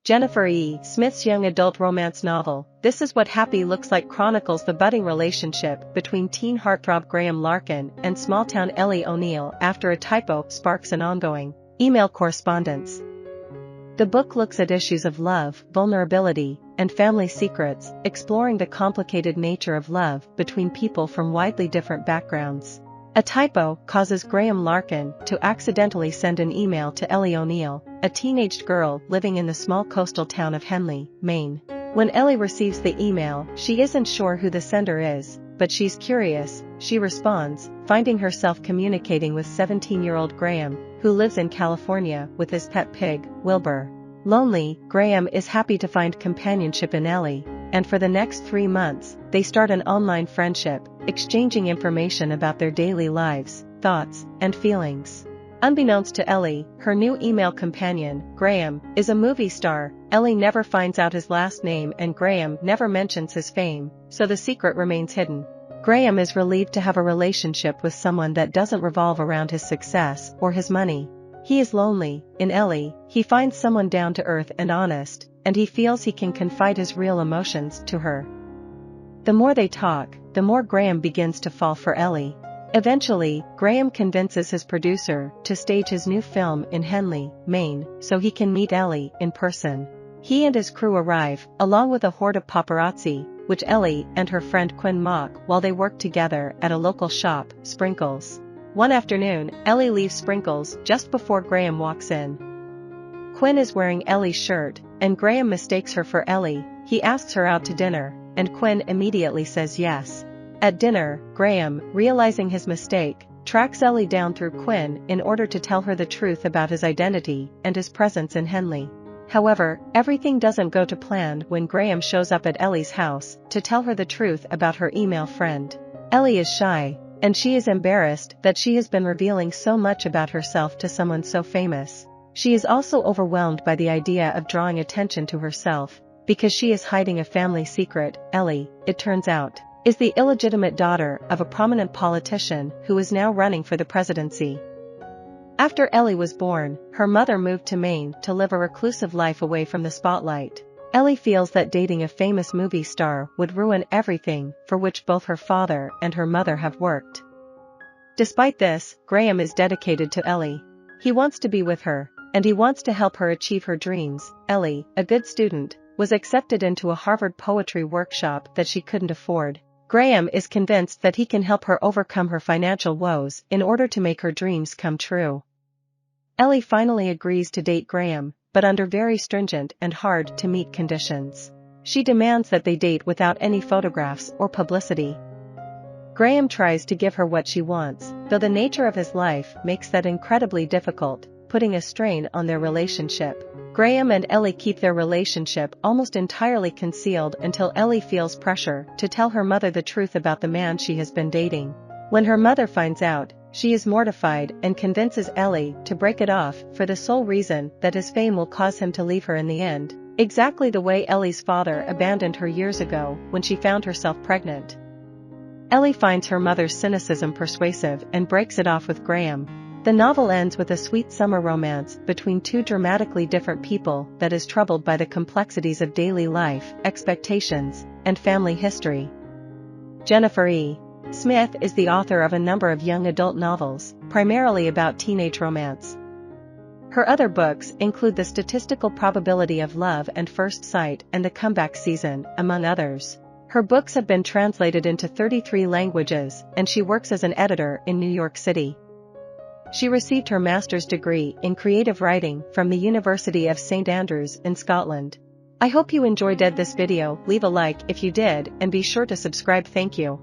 Jennifer E. Smith's young adult romance novel, This Is What Happy Looks Like chronicles the budding relationship between teen heartthrob Graham Larkin and small-town Ellie O'Neill after a typo sparks an ongoing email correspondence. The book looks at issues of love, vulnerability, and family secrets, exploring the complicated nature of love between people from widely different backgrounds. A typo causes Graham Larkin to accidentally send an email to Ellie O'Neill, a teenaged girl living in the small coastal town of Henley, Maine. When Ellie receives the email, she isn't sure who the sender is, but she's curious. She responds, finding herself communicating with 17-year-old Graham, who lives in California with his pet pig, Wilbur. Lonely, Graham is happy to find companionship in Ellie, and for the next 3 months, they start an online friendship, exchanging information about their daily lives, thoughts, and feelings. Unbeknownst to Ellie, her new email companion, Graham, is a movie star. Ellie never finds out his last name and Graham never mentions his fame, so the secret remains hidden. Graham is relieved to have a relationship with someone that doesn't revolve around his success or his money. He is lonely. In Ellie, he finds someone down to earth and honest, and he feels he can confide his real emotions to her. The more they talk, the more Graham begins to fall for Ellie. Eventually, Graham convinces his producer to stage his new film in Henley, Maine, so he can meet Ellie in person. He and his crew arrive, along with a horde of paparazzi, which Ellie and her friend Quinn mock while they work together at a local shop, Sprinkles. One afternoon, Ellie leaves Sprinkles just before Graham walks in. Quinn is wearing Ellie's shirt, and Graham mistakes her for Ellie. He asks her out to dinner, and Quinn immediately says yes. At dinner, Graham, realizing his mistake, tracks Ellie down through Quinn in order to tell her the truth about his identity and his presence in Henley. However, everything doesn't go to plan when Graham shows up at Ellie's house to tell her the truth about her email friend. Ellie is shy, and she is embarrassed that she has been revealing so much about herself to someone so famous. She is also overwhelmed by the idea of drawing attention to herself, because she is hiding a family secret. Ellie, it turns out, is the illegitimate daughter of a prominent politician who is now running for the presidency. After Ellie was born, her mother moved to Maine to live a reclusive life away from the spotlight. Ellie feels that dating a famous movie star would ruin everything for which both her father and her mother have worked. Despite this, Graham is dedicated to Ellie. He wants to be with her, and he wants to help her achieve her dreams. Ellie, a good student, was accepted into a Harvard poetry workshop that she couldn't afford. Graham is convinced that he can help her overcome her financial woes in order to make her dreams come true. Ellie finally agrees to date Graham, but under very stringent and hard-to-meet conditions. She demands that they date without any photographs or publicity. Graham tries to give her what she wants, though the nature of his life makes that incredibly difficult, putting a strain on their relationship. Graham and Ellie keep their relationship almost entirely concealed until Ellie feels pressure to tell her mother the truth about the man she has been dating. When her mother finds out, she is mortified and convinces Ellie to break it off for the sole reason that his fame will cause him to leave her in the end, exactly the way Ellie's father abandoned her years ago when she found herself pregnant. Ellie finds her mother's cynicism persuasive and breaks it off with Graham. The novel ends with a sweet summer romance between two dramatically different people that is troubled by the complexities of daily life, expectations, and family history. Jennifer E. Smith is the author of a number of young adult novels, primarily about teenage romance. Her other books include The Statistical Probability of Love and First Sight and The Comeback Season, among others. Her books have been translated into 33 languages, and she works as an editor in New York City. She received her master's degree in creative writing from the University of St. Andrews in Scotland. I hope you enjoyed this video. Leave a like if you did, and be sure to subscribe. Thank you.